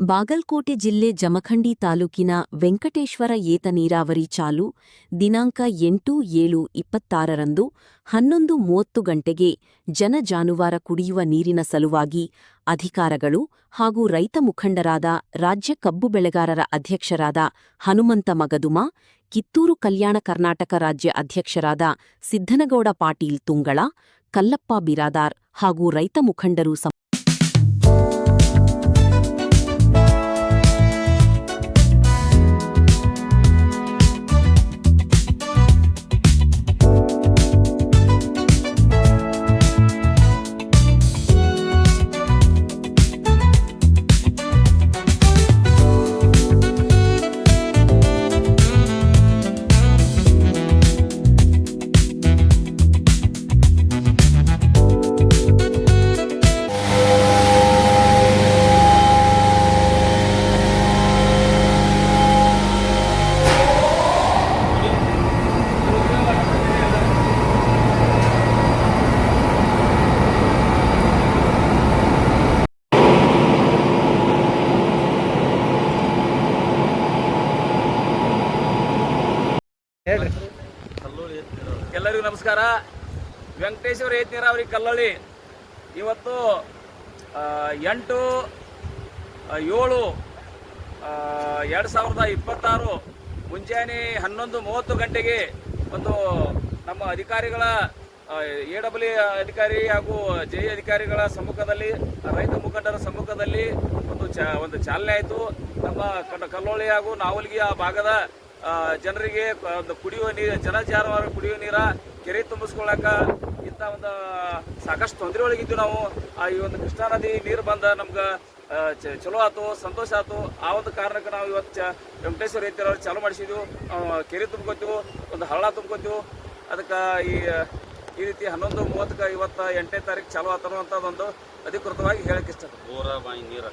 ಬಾಗಲಕೋಟೆ ಜಿಲ್ಲೆ ಜಮಖಂಡಿ ತಾಲೂಕಿನ ವೆಂಕಟೇಶ್ವರ ಏತ ನೀರಾವರಿ ಚಾಲು ದಿನಾಂಕ 8/7/26ರಂದು 11:30 ಗಂಟೆಗೆ ಜನ-ಜಾನುವಾರು ಕುಡಿಯುವ ನೀರಿನ ಸಲುವಾಗಿ ಅಧಿಕಾರಿಗಳು ಹಾಗೂ ರೈತ ಮುಖಂಡರಾದ ರಾಜ್ಯ ಕಬ್ಬು ಬೆಳೆಗಾರರ ಅಧ್ಯಕ್ಷರಾದ ಹನುಮಂತ ಮಗದುಮ, ಕಿತ್ತೂರು ಕಲ್ಯಾಣ ಕರ್ನಾಟಕ ರಾಜ್ಯ ಅಧ್ಯಕ್ಷರಾದ ಸಿದ್ದನಗೌಡ ಪಾಟೀಲ್ ತುಂಗಳ, ಕಲ್ಲಪ್ಪ ಬಿರಾದಾರ್ ಹಾಗೂ ರೈತ ಮುಖಂಡರು ಎಲ್ಲರಿಗೂ ನಮಸ್ಕಾರ. ವೆಂಕಟೇಶ್ವರ ಏತ ನೀರಾವರಿ ಕಲ್ಲಳ್ಳಿ ಇವತ್ತು 8/7/2026 ಮುಂಜಾನೆ 11:30 ಗಂಟೆಗೆ ಒಂದು ನಮ್ಮ ಅಧಿಕಾರಿಗಳ AWE ಅಧಿಕಾರಿ ಹಾಗೂ JE ಅಧಿಕಾರಿಗಳ ಸಮ್ಮುಖದಲ್ಲಿ, ರೈತ ಮುಖಂಡರ ಸಮ್ಮುಖದಲ್ಲಿ ಒಂದು ಚಾಲನೆ ಆಯಿತು. ನಮ್ಮ ಕಲ್ಲೋಳಿ ಹಾಗೂ ನಾವಲ್ಗಿ ಆ ಭಾಗದ ಜನರಿಗೆ ಒಂದು ಕುಡಿಯುವ ನೀರು, ಜನ-ಜಾನುವಾರು ಕುಡಿಯುವ ನೀರ ಕೆರೆ ತುಂಬಿಸ್ಕೊಳ್ಳಾಕ ಇಂಥ ಒಂದು ಸಾಕಷ್ಟು ತೊಂದರೆ ಒಳಗಿದ್ದು ನಾವು. ಈ ಒಂದು ಕೃಷ್ಣಾ ನದಿ ನೀರು ಬಂದ ನಮ್ಗೆ ಚಲೋ ಆಯ್ತು, ಸಂತೋಷ ಆಯ್ತು. ಆ ಒಂದು ಕಾರಣಕ್ಕೆ ನಾವು ಇವತ್ತು ವೆಂಕಟೇಶ್ವರ ಏತ ನೀರಾವರಿ ಚಾಲೂ ಮಾಡಿಸಿದ್ವು. ಕೆರೆ ತುಂಬ್ಕೊತೀವಿ, ಒಂದು ಹಳ್ಳ ತುಂಬ್ಕೊತೀವಿ. ಅದಕ್ಕೆ ಈ ರೀತಿ 11:30 ಇವತ್ತು 8ನೇ ತಾರೀಕು ಚಾಲೂ ಆತನೋ ಅಂತದೊಂದು ಅಧಿಕೃತವಾಗಿ ಹೇಳಕ್ಕೆ ಇಷ್ಟ. ಬೋರ ಬಾಯಿ ನೀರು